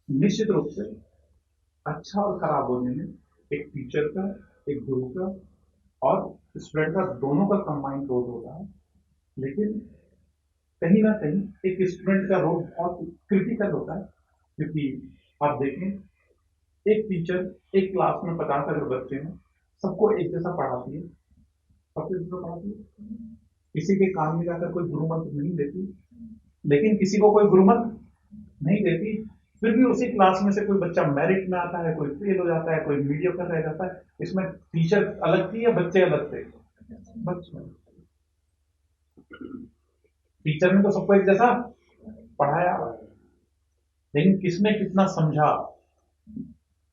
निश्चित रूप से अच्छा और खराब होने में एक टीचर का, एक गुरु का और स्टूडेंट का, दोनों का कंबाइंड रोल होता है। लेकिन कहीं ना कहीं एक स्टूडेंट का रोल बहुत क्रिटिकल होता है, क्योंकि आप देखें, एक टीचर एक क्लास में 50 अगर बच्चे हैं, सबको एक जैसा पढ़ाती है, सबको एक जैसा पढ़ाती है, किसी के कान में जाकर कोई गुरु मंत्र नहीं देती, लेकिन किसी को कोई गुरु मंत्र नहीं देती, फिर भी उसी क्लास में से कोई बच्चा मेरिट में आता है, कोई फेल हो जाता है, कोई मीडियोकर रह जाता है। इसमें टीचर अलग थी या बच्चे अलग थे? बच्चे। टीचर ने तो सबको एक जैसा पढ़ाया, लेकिन किसने कितना समझा,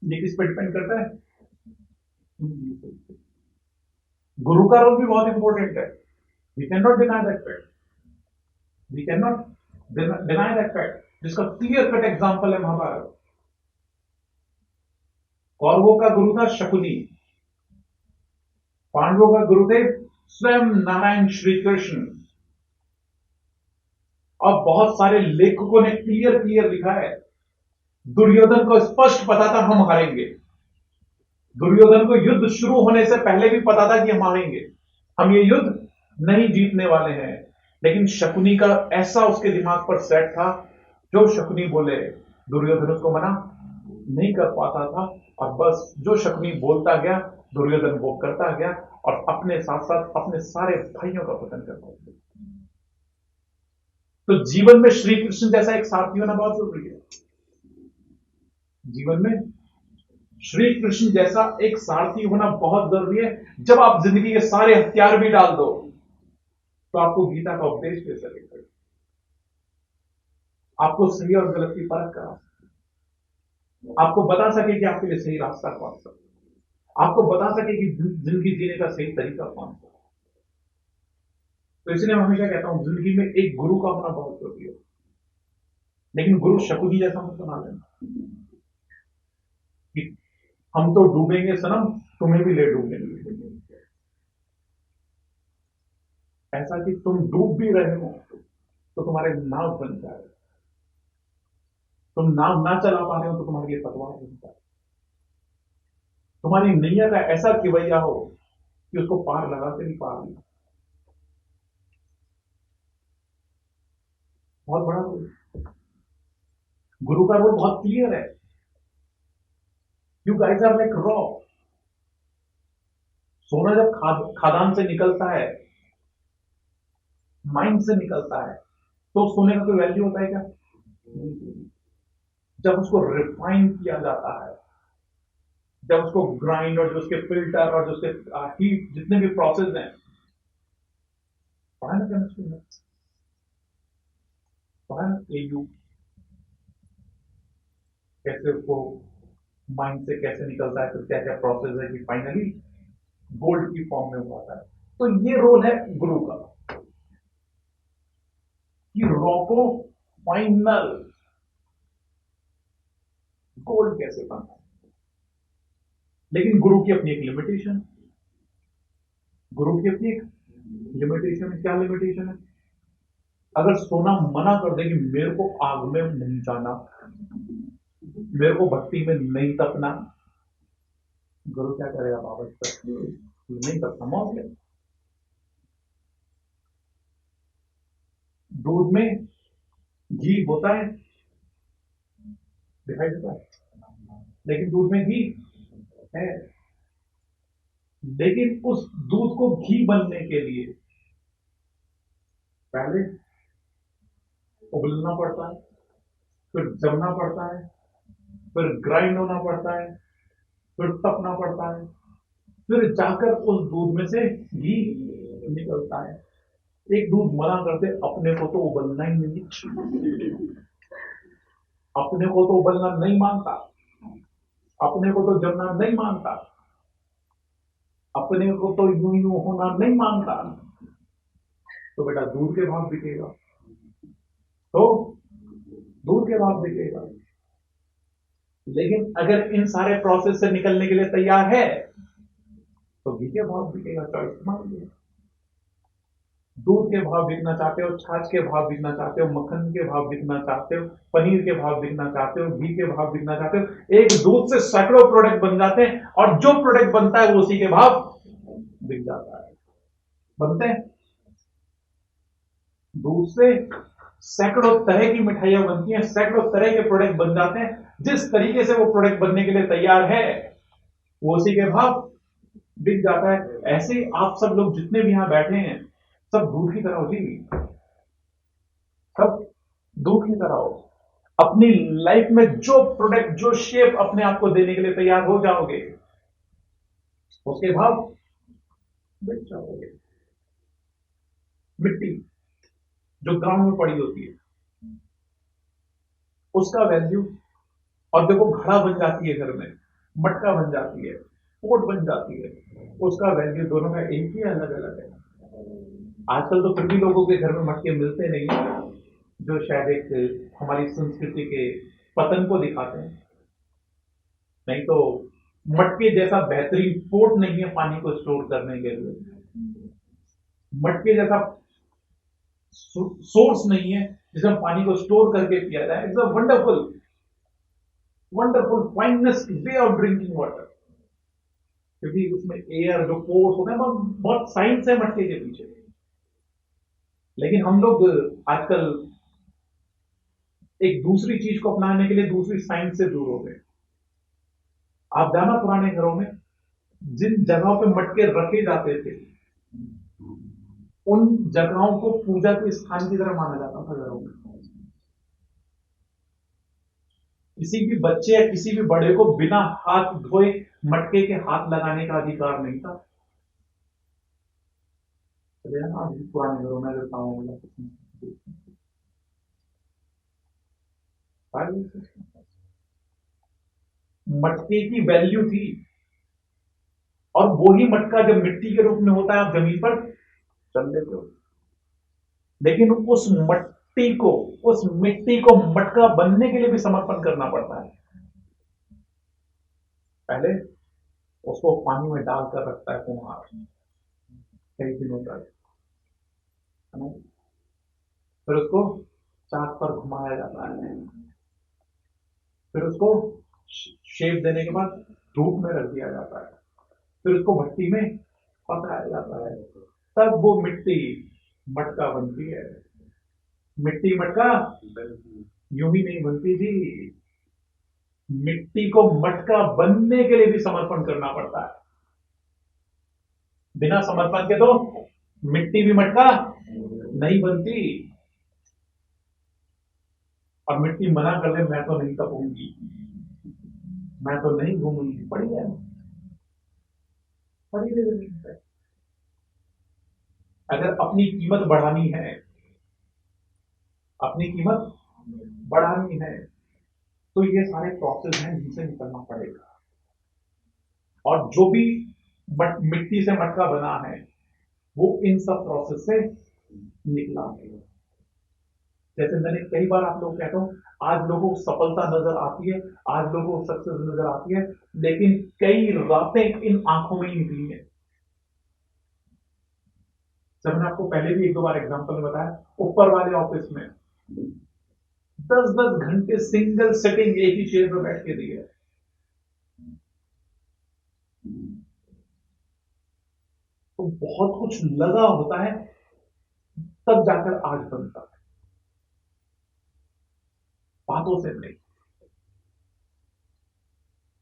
ये किस पर डिपेंड करता है? गुरु का रोल भी बहुत इंपॉर्टेंट है। We can not deny that fact, we can not deny that fact, जिसका क्लियर कट एग्जांपल है महाभारत। कौरवों का गुरु था शकुनी, पांडवों का गुरु थे स्वयं नारायण श्री कृष्ण। और बहुत सारे लेखकों ने क्लियर क्लियर लिखा है, दुर्योधन को स्पष्ट पता था हम हारेंगे, दुर्योधन को युद्ध शुरू होने से पहले भी पता था कि हम हारेंगे, हम ये युद्ध नहीं जीतने वाले हैं। लेकिन शकुनी का ऐसा उसके दिमाग पर सेट था, जो शकुनी बोले दुर्योधन उसको मना नहीं कर पाता था। और बस जो शकुनी बोलता गया, दुर्योधन वो करता गया, और अपने साथ साथ अपने सारे भाइयों का पतन करता गया। तो जीवन में श्री कृष्ण जैसा एक साथी होना बहुत जरूरी है। जीवन में श्री कृष्ण जैसा एक सारथी होना बहुत जरूरी है। जब आप जिंदगी के सारे हथियार भी डाल दो, तो आपको गीता का उपदेश दे सकेगा, आपको सही और गलत की परख करा, आपको बता सके कि आपके लिए सही रास्ता कौन सा, आपको बता सके कि जिंदगी जीने का सही तरीका कौन सा। तो इसलिए मैं हमेशा कहता हूं, जिंदगी में एक गुरु का होना बहुत जरूरी है, लेकिन गुरु शकुनी जैसा मत बना लेना कि हम तो डूबेंगे सनम, तुम्हें भी ले डूबेंगे। ऐसा कि तुम डूब भी रहे हो तो तुम्हारे नाव बन जाए, तुम नाव ना चला पा रहे हो तो तुम्हारे लिए पतवार बन जाए, तुम्हारी नैया का ऐसा किवैया हो कि उसको पार लगा के नहीं पार नहीं। बहुत बड़ा रोल। गुरु का रोल बहुत क्लियर है। You guys are like raw. सोना जब खादान से निकलता है, माइंड से निकलता है, तो सोने का कोई वैल्यू होता है क्या? जब उसको रिफाइन किया जाता है, जब उसको ग्राइंड और जो उसके फिल्टर और जो उसके हीट जितने भी प्रोसेस हैं, पढ़ा ना केमिस्ट्री में, पढ़ा ना एयू, कैसे उसको माइंड से कैसे निकलता है, फिर क्या क्या प्रोसेस है कि फाइनली गोल्ड की फॉर्म में हो आता है। तो ये रोल है गुरु का, कि रॉ को फाइनल गोल्ड कैसे बनता है। लेकिन गुरु की अपनी एक लिमिटेशन, गुरु की अपनी एक लिमिटेशन है। क्या लिमिटेशन है? अगर सोना मना कर दे कि मेरे को आग में नहीं जाना, मेरे को भट्टी में नहीं तपना, गुरु क्या करेगा? वापस नहीं तपना, मौत है। दूध में घी होता है, दिखाई देता है, लेकिन दूध में घी है। लेकिन उस दूध को घी बनने के लिए पहले उबलना पड़ता है, फिर जमना पड़ता है, फिर ग्राइंड होना पड़ता है, फिर तपना पड़ता है, फिर जाकर उस दूध में से घी निकलता है। एक दूध मना करते, अपने को तो उबलना ही नहीं, अपने को तो उबलना नहीं मानता, अपने को तो जमना नहीं मानता, अपने को तो यूं यूं होना नहीं मानता, तो बेटा दूध के भाव बिकेगा, तो दूध के भाव बिकेगा। लेकिन अगर इन सारे प्रोसेस से निकलने के लिए तैयार है, तो घी के भाव बिकेगा, चॉइस तुम्हारी है। दूध के भाव बिकना चाहते हो, छाछ के भाव बिकना चाहते हो, मक्खन के भाव बिकना चाहते हो, पनीर के भाव बिकना चाहते हो, घी के भाव बिकना चाहते हो, एक दूध से सैकड़ों प्रोडक्ट बन जाते हैं और जो प्रोडक्ट बनता है वो उसी के भाव बिक जाता है। बनते हैं दूध से सैकड़ों तरह की मिठाइयां बनती हैं, सैकड़ों तरह के प्रोडक्ट बन जाते हैं, जिस तरीके से वो प्रोडक्ट बनने के लिए तैयार है वो उसी के भाव बिक जाता है। ऐसे ही आप सब लोग जितने भी यहां बैठे हैं सब दूध की तरह हो जी, सब दूध की तरह हो। अपनी लाइफ में जो प्रोडक्ट जो शेप अपने आप को देने के लिए तैयार हो जाओगे उसके भाव बिक जाओगे। मिट्टी जो ग्राउंड में पड़ी होती है उसका वैल्यू, और देखो घड़ा बन जाती है घर में, मटका बन जाती है, पोट बन जाती है, उसका वैल्यू दोनों का एक ही अलग अलग है। आजकल तो फिर भी लोगों के घर में मटके मिलते नहीं है, जो शायद एक हमारी संस्कृति के पतन को दिखाते हैं। नहीं तो मटके जैसा बेहतरीन पोर्ट नहीं है पानी को स्टोर करने के लिए, मटके जैसा सोर्स नहीं है जिसमें पानी को स्टोर करके पिया जाए। It's a wonderful wonderful finest way of drinking water, क्योंकि उसमें एयर जो पोर्स होते हैं, बहुत साइंस है मटके के पीछे। लेकिन हम लोग आजकल एक दूसरी चीज को अपनाने के लिए दूसरी साइंस से दूर हो गए। आप जाना पुराने घरों में जिन जगहों पे मटके रखे जाते थे उन जगहों को पूजा के स्थान की तरह माना जाता था घरों में। किसी भी बच्चे या किसी भी बड़े को बिना हाथ धोए मटके के हाथ लगाने का अधिकार नहीं था। चले ना अभी पुराने घरों में रहता हूँ, मटके की वैल्यू थी, और वही मटका जब मिट्टी के रूप में होता है आप जमीन पर चल लेते हो, लेकिन उस मिट्टी को मटका बनने के लिए भी समर्पण करना पड़ता है। पहले उसको पानी में डालकर रखता है कुम्हार कई दिनों तक, है ना? फिर उसको चाक पर घुमाया जाता है, फिर उसको शेप देने के बाद धूप में रख दिया जाता है, फिर उसको भट्टी में पकाया जाता है, तब वो मिट्टी मटका बनती है। मिट्टी मटका यूं ही नहीं बनती जी, मिट्टी को मटका बनने के लिए भी समर्पण करना पड़ता है। बिना समर्पण के तो मिट्टी भी मटका नहीं बनती। और मिट्टी मना कर दे मैं तो नहीं तपूंगी, मैं तो नहीं घूमूंगी, पड़ी है पड़ी है जमीन पे। अगर अपनी कीमत बढ़ानी है, अपनी कीमत बढ़ानी है, तो ये सारे प्रोसेस हैं जिनसे निकलना पड़ेगा। और जो भी मिट्टी से मटका बना है वो इन सब प्रोसेस से निकला है। जैसे मैंने कई बार आप लोग कहता हूं, आज लोगों को सफलता नजर आती है, आज लोगों को सक्सेस नजर आती है, लेकिन कई रातें इन आंखों में ही निकली है। जब मैंने आपको पहले भी एक दो बार एग्जांपल में बताया, ऊपर वाले ऑफिस में 10-10 घंटे सिंगल सेटिंग एक ही चेयर पर बैठ के दी है। तो बहुत कुछ लगा होता है तब जाकर आज बनता है, बातों से नहीं।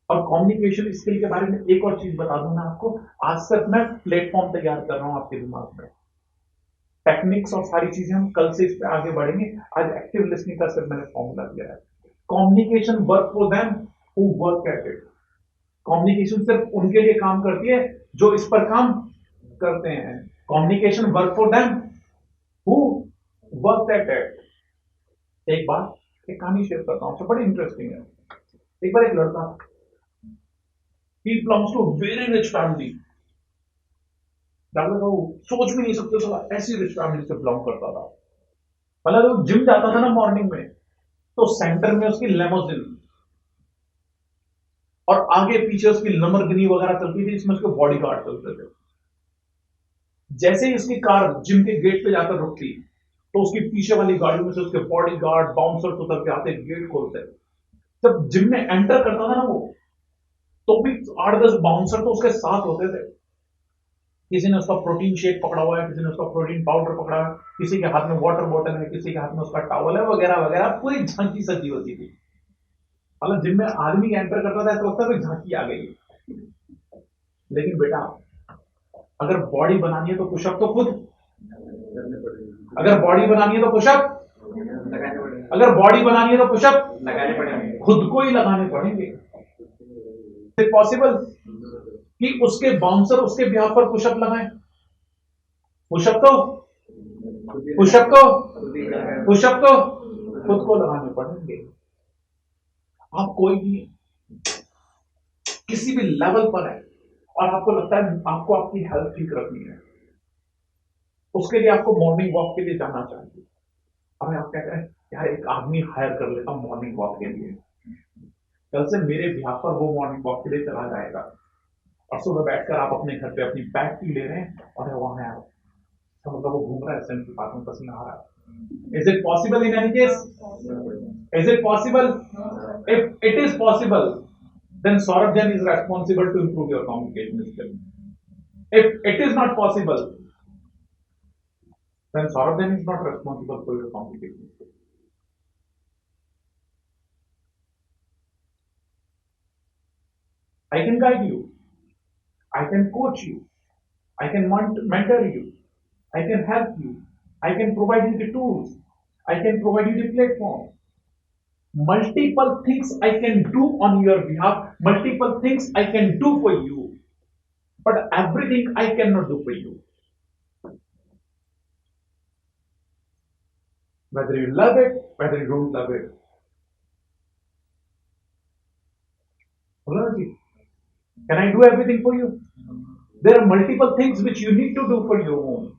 और कम्युनिकेशन स्किल के बारे में एक और चीज बता दूं मैं आपको, आज सिर्फ मैं प्लेटफॉर्म तैयार कर रहा हूं आपके दिमाग में। टेक्निक्स और सारी चीजें हम कल से इस पे आगे बढ़ेंगे। आज एक्टिव लिसनिंग का सिर्फ मैंने फॉर्मूला दिया है। Communication work for them who work at it. Communication सिर्फ उनके लिए काम करती है जो इस पर काम करते हैं। Communication work for them who work at it. एक बात, एक कहानी शेयर करता हूं, बड़ी इंटरेस्टिंग है। एक बार एक लड़का, he belongs to a very rich family, doctor वो सोच भी नहीं सकते साला ऐसी रिच फैमिली से बिलोंग करता था। मतलब वो जिम जाता था ना मॉर्निंग में, तो सेंटर में उसकी लेमोजिन और आगे पीछे उसकी लमरगिनी वगैरह चलती थी, इसमें उसके बॉडी गार्ड चलते थे। जैसे ही उसकी कार जिम के गेट पे जाकर रुकती, तो उसकी पीछे वाली गाड़ियों में से उसके बॉडी गार्ड बाउंसर्स उतर के आते, गेट खोलते। जब जिम में एंटर करता था ना वो, तो भी 8-10 बाउंसर तो उसके साथ होते थे। किसी ने उसका प्रोटीन शेक पकड़ा हुआ है, किसी ने उसका प्रोटीन पाउडर पकड़ा है, किसी के हाथ में वाटर बॉटल है, किसी के हाथ में उसका टॉवल है, वगैरह वगैरह, पूरी झांकी सजी होती थी। मतलब जिम में आदमी एंटर करता था, ऐसा लगता था झांकी आ गई। लेकिन बेटा, अगर बॉडी बनानी है तो पुशअप तो खुद, अगर बॉडी बनानी है तो पुशअप, अगर बॉडी बनानी है तो पुशअप लगाने पड़ेंगे, खुद को ही लगाने पड़ेंगे। पॉसिबल कि उसके बाउंसर उसके बिहाफ पर पुशअप लगाएं? पुशअप तो पुशअप तो पुशअप तो खुद को लगाने पड़ेंगे। आप कोई भी किसी भी लेवल पर है और आपको लगता है आपको आपकी हेल्थ ठीक रखनी है, उसके लिए आपको मॉर्निंग वॉक के लिए जाना चाहिए। अरे आप कहते हैं यार एक आदमी हायर कर लेता हूं मॉर्निंग वॉक के लिए, कल से मेरे बिहाफ पर वो मॉर्निंग वॉक के लिए चला जाएगा, और सुबह बैठकर आप अपने घर पे अपनी बैग टी ले रहे हैं और वहां है तो मतलब वो घूम रहा है, सेंट्रल पार्क में पसीना आ रहा है। Is it possible in any case? Is it possible? If it is possible, then Saurabh Jain is responsible to improve your communication skill. If it is not possible, then Saurabh Jain is not responsible for your communication skill. I can guide you, I can coach you, I can mentor you, I can help you, I can provide you the tools, I can provide you the platform. Multiple things I can do on your behalf, multiple things I can do for you, but everything I cannot do for you. Whether you love it, whether you don't love it. Can I do everything for you? There are multiple things which you need to do for your own.